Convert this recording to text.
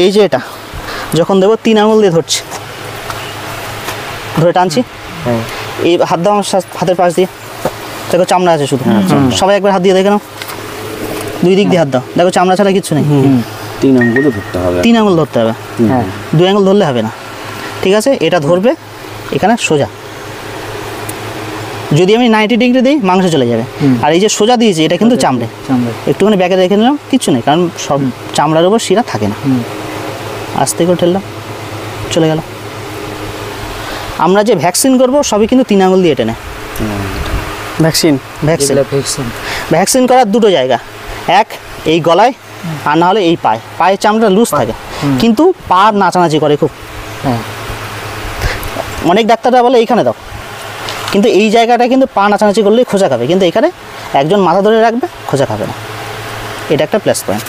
এই যে এটা যখন দেবো 3 আঙুল দিয়ে ধরছি, ধরে টানছি, এই হাত দাও আমার হাতের পাশ দিয়ে, দেখো চামড়া আছে শুধু, সবাই একবার হাত দিয়ে দেখে নাও, 2 দিক দিয়ে হাত দাও, দেখো চামড়া ছাড়া কিচ্ছু নেই। 3 আঙুল ধরতে হবে, 3 আঙুল ধরতে হবে, 2 আঙুল ধরলে হবে না, ঠিক আছে? এটা ধরবে এখানে সোজা, যদি আমি 90 ডিগ্রি দিই মাংস চলে যাবে, আর এই যে সোজা দিয়েছি এটা কিন্তু চামড়ে, একটুখানি ব্যাকে রেখে নিলাম, কিচ্ছু নেই, কারণ সব চামড়ার উপর শিরা থাকে না। আস্তে করে ঠেললাম, চলে গেল। আমরা যে ভ্যাকসিন করব সবই কিন্তু 3 আঙুল দিয়ে টেনে। ভ্যাকসিন ভ্যাকসিন ভ্যাকসিন করার 2টো জায়গা, এক এই গলায়, আর না হলে এই পায়ের চামড়া লুজ থাকে, কিন্তু পা নাচানাচি করে খুব। অনেক ডাক্তাররা বলে এইখানে দাও, কিন্তু এই জায়গাটা কিন্তু পা নাচানাচি করলেই খোঁচা খাবে, কিন্তু এখানে একজন মাথা ধরে রাখবে, খোঁচা খাবে না। এটা একটা প্লাস পয়েন্ট।